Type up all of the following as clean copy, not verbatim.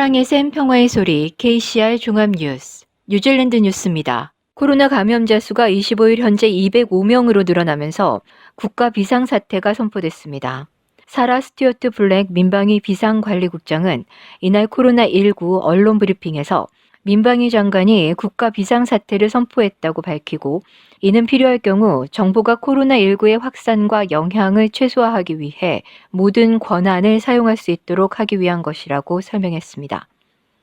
사랑의 샘 평화의 소리 KCR 종합뉴스 뉴질랜드 뉴스입니다. 코로나 감염자 수가 25일 현재 205명으로 늘어나면서 국가 비상사태가 선포됐습니다. 사라 스튜어트 블랙 민방위 비상관리국장은 이날 코로나19 언론 브리핑에서 민방위 장관이 국가 비상사태를 선포했다고 밝히고 이는 필요할 경우 정부가 코로나19의 확산과 영향을 최소화하기 위해 모든 권한을 사용할 수 있도록 하기 위한 것이라고 설명했습니다.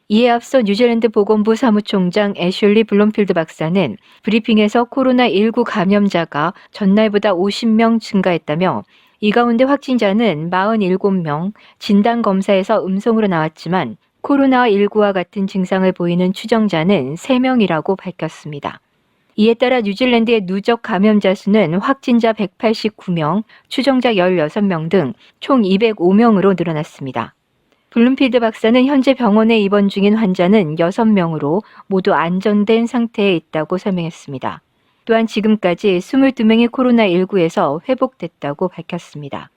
이에 앞서 뉴질랜드 보건부 사무총장 애슐리 블롬필드 박사는 브리핑에서 코로나19 감염자가 전날보다 50명 증가했다며 이 가운데 확진자는 47명, 진단검사에서 음성으로 나왔지만 코로나19와 같은 증상을 보이는 추정자는 3명이라고 밝혔습니다. 이에 따라 뉴질랜드의 누적 감염자 수는 확진자 189명, 추정자 16명 등 총 205명으로 늘어났습니다. 블룸필드 박사는 현재 병원에 입원 중인 환자는 6명으로 모두 안전된 상태에 있다고 설명했습니다. 또한 지금까지 22명이 코로나19에서 회복됐다고 밝혔습니다.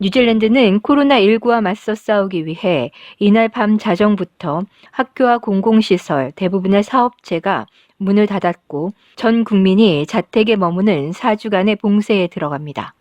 뉴질랜드는 코로나19와 맞서 싸우기 위해 이날 밤 자정부터 학교와 공공시설, 대부분의 사업체가 문을 닫았고 전 국민이 자택에 머무는 4주간의 봉쇄에 들어갑니다.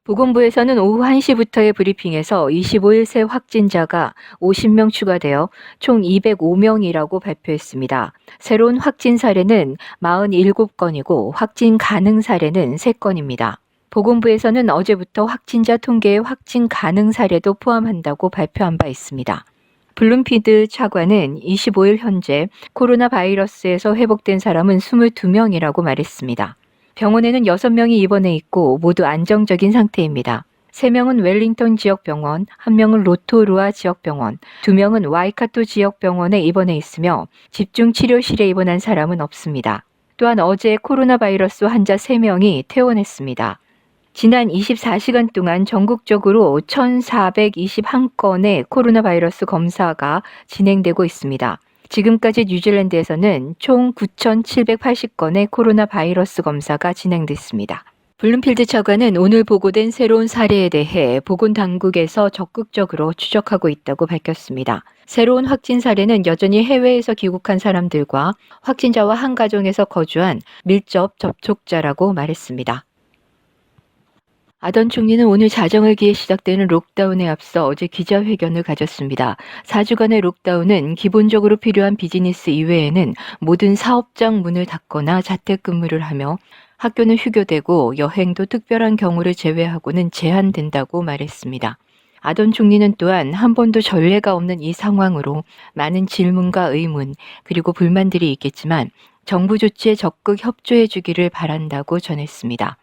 보건부에서는 오후 1시부터의 브리핑에서 25일 새 확진자가 50명 추가되어 총 205명이라고 발표했습니다. 새로운 확진 사례는 47건이고 확진 가능 사례는 3건입니다. 보건부에서는 어제부터 확진자 통계에 확진 가능 사례도 포함한다고 발표한 바 있습니다. 블룸피드 차관은 25일 현재 코로나 바이러스에서 회복된 사람은 22명이라고 말했습니다. 병원에는 6명이 입원해 있고 모두 안정적인 상태입니다. 3명은 웰링턴 지역병원, 1명은 로토루아 지역병원, 2명은 와이카토 지역병원에 입원해 있으며 집중치료실에 입원한 사람은 없습니다. 또한 어제 코로나 바이러스 환자 3명이 퇴원했습니다. 지난 24시간 동안 전국적으로 1,421건의 코로나 바이러스 검사가 진행되고 있습니다. 지금까지 뉴질랜드에서는 총 9,780건의 코로나 바이러스 검사가 진행됐습니다. 블룸필드 차관은 오늘 보고된 새로운 사례에 대해 보건당국에서 적극적으로 추적하고 있다고 밝혔습니다. 새로운 확진 사례는 여전히 해외에서 귀국한 사람들과 확진자와 한 가정에서 거주한 밀접 접촉자라고 말했습니다. 아던 총리는 오늘 자정을 기해 시작되는 록다운에 앞서 어제 기자회견을 가졌습니다. 4주간의 록다운은 기본적으로 필요한 비즈니스 이외에는 모든 사업장 문을 닫거나 자택근무를 하며 학교는 휴교되고 여행도 특별한 경우를 제외하고는 제한된다고 말했습니다. 아던 총리는 또한 한 번도 전례가 없는 이 상황으로 많은 질문과 의문 그리고 불만들이 있겠지만 정부 조치에 적극 협조해 주기를 바란다고 전했습니다.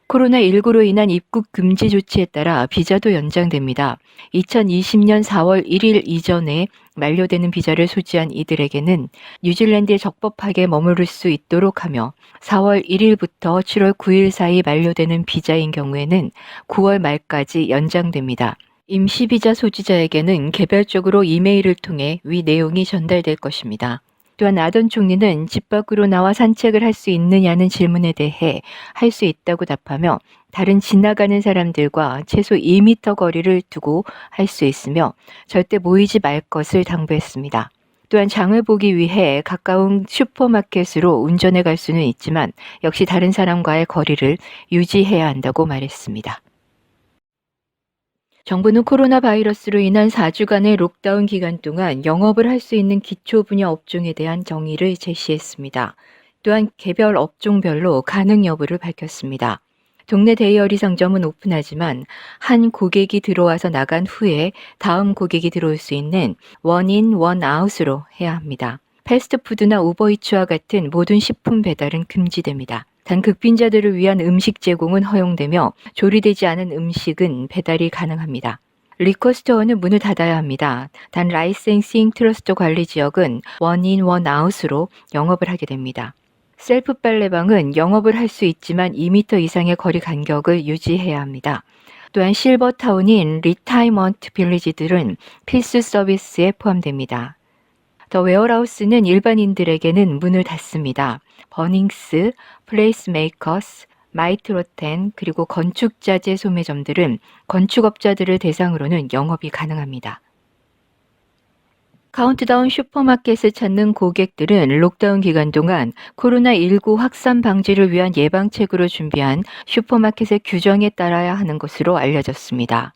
코로나19로 인한 입국 금지 조치에 따라 비자도 연장됩니다. 2020년 4월 1일 이전에 만료되는 비자를 소지한 이들에게는 뉴질랜드에 적법하게 머무를 수 있도록 하며 4월 1일부터 7월 9일 사이 만료되는 비자인 경우에는 9월 말까지 연장됩니다. 임시비자 소지자에게는 개별적으로 이메일을 통해 위 내용이 전달될 것입니다. 또한 아던 총리는 집 밖으로 나와 산책을 할 수 있느냐는 질문에 대해 할 수 있다고 답하며 다른 지나가는 사람들과 최소 2m 거리를 두고 할 수 있으며 절대 모이지 말 것을 당부했습니다. 또한 장을 보기 위해 가까운 슈퍼마켓으로 운전해 갈 수는 있지만 역시 다른 사람과의 거리를 유지해야 한다고 말했습니다. 정부는 코로나 바이러스로 인한 4주간의 록다운 기간 동안 영업을 할 수 있는 기초 분야 업종에 대한 정의를 제시했습니다. 또한 개별 업종별로 가능 여부를 밝혔습니다. 동네 데이어리 상점은 오픈하지만 한 고객이 들어와서 나간 후에 다음 고객이 들어올 수 있는 원인 원아웃으로 해야 합니다. 패스트푸드나 우버이츠와 같은 모든 식품 배달은 금지됩니다. 단 극빈자들을 위한 음식 제공은 허용되며 조리되지 않은 음식은 배달이 가능합니다. 리커스토어는 문을 닫아야 합니다. 단 라이센싱 트러스트 관리 지역은 원인 원아웃으로 영업을 하게 됩니다. 셀프 빨래방은 영업을 할 수 있지만 2m 이상의 거리 간격을 유지해야 합니다. 또한 실버타운인 리타이먼트 빌리지들은 필수 서비스에 포함됩니다. 더 웨어하우스는 일반인들에게는 문을 닫습니다. 버닝스, 플레이스메이커스, 마이트로텐 그리고 건축자재 소매점들은 건축업자들을 대상으로는 영업이 가능합니다. 카운트다운 슈퍼마켓을 찾는 고객들은 록다운 기간 동안 코로나19 확산 방지를 위한 예방책으로 준비한 슈퍼마켓의 규정에 따라야 하는 것으로 알려졌습니다.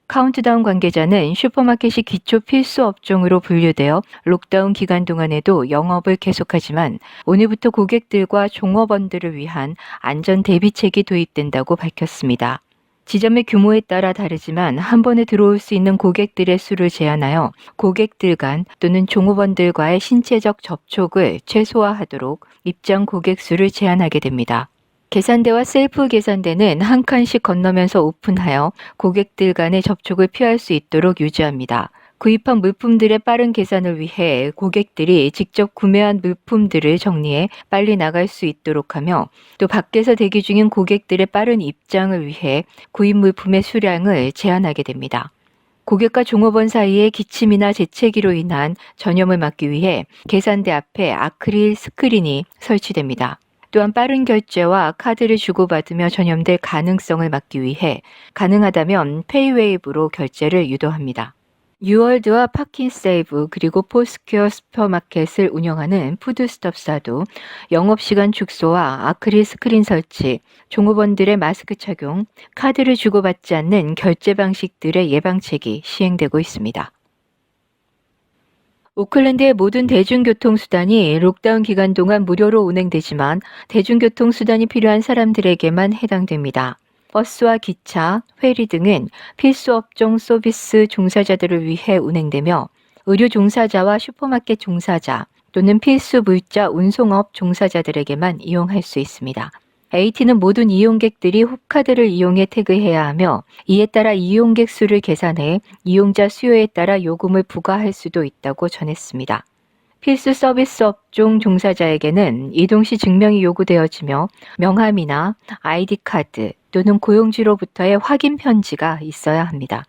카운트다운 관계자는 슈퍼마켓이 기초 필수 업종으로 분류되어 록다운 기간 동안에도 영업을 계속하지만 오늘부터 고객들과 종업원들을 위한 안전 대비책이 도입된다고 밝혔습니다. 지점의 규모에 따라 다르지만 한 번에 들어올 수 있는 고객들의 수를 제한하여 고객들 간 또는 종업원들과의 신체적 접촉을 최소화하도록 입장 고객 수를 제한하게 됩니다. 계산대와 셀프 계산대는 한 칸씩 건너면서 오픈하여 고객들 간의 접촉을 피할 수 있도록 유지합니다. 구입한 물품들의 빠른 계산을 위해 고객들이 직접 구매한 물품들을 정리해 빨리 나갈 수 있도록 하며 또 밖에서 대기 중인 고객들의 빠른 입장을 위해 구입 물품의 수량을 제한하게 됩니다. 고객과 종업원 사이에 기침이나 재채기로 인한 전염을 막기 위해 계산대 앞에 아크릴 스크린이 설치됩니다. 또한 빠른 결제와 카드를 주고받으며 전염될 가능성을 막기 위해 가능하다면 페이웨이브로 결제를 유도합니다. 뉴월드와 파킨세이브 그리고 포스퀘어 슈퍼마켓을 운영하는 푸드스톱사도 영업시간 축소와 아크릴 스크린 설치, 종업원들의 마스크 착용, 카드를 주고받지 않는 결제 방식들의 예방책이 시행되고 있습니다. 오클랜드의 모든 대중교통수단이 록다운 기간 동안 무료로 운행되지만 대중교통수단이 필요한 사람들에게만 해당됩니다. 버스와 기차, 페리 등은 필수 업종 서비스 종사자들을 위해 운행되며 의료 종사자와 슈퍼마켓 종사자 또는 필수 물자 운송업 종사자들에게만 이용할 수 있습니다. AT는 모든 이용객들이 홉카드를 이용해 태그해야 하며 이에 따라 이용객 수를 계산해 이용자 수요에 따라 요금을 부과할 수도 있다고 전했습니다. 필수 서비스 업종 종사자에게는 이동 시 증명이 요구되어지며 명함이나 아이디카드 또는 고용주로부터의 확인 편지가 있어야 합니다.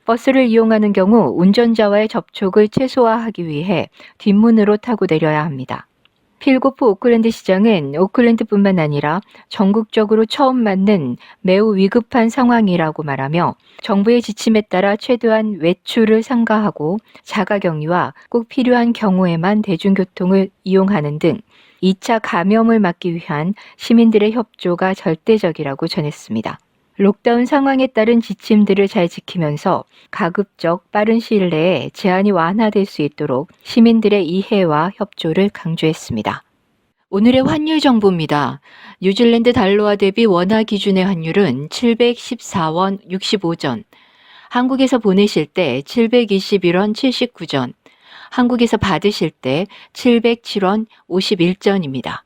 버스를 이용하는 경우 운전자와의 접촉을 최소화하기 위해 뒷문으로 타고 내려야 합니다. 필고프 오클랜드 시장은 오클랜드뿐만 아니라 전국적으로 처음 맞는 매우 위급한 상황이라고 말하며 정부의 지침에 따라 최대한 외출을 삼가하고 자가격리와 꼭 필요한 경우에만 대중교통을 이용하는 등 2차 감염을 막기 위한 시민들의 협조가 절대적이라고 전했습니다. 록다운 상황에 따른 지침들을 잘 지키면서 가급적 빠른 시일 내에 제한이 완화될 수 있도록 시민들의 이해와 협조를 강조했습니다. 오늘의 환율 정보입니다. 뉴질랜드 달러화 대비 원화 기준의 환율은 714원 65전, 한국에서 보내실 때 721원 79전, 한국에서 받으실 때 707원 51전입니다.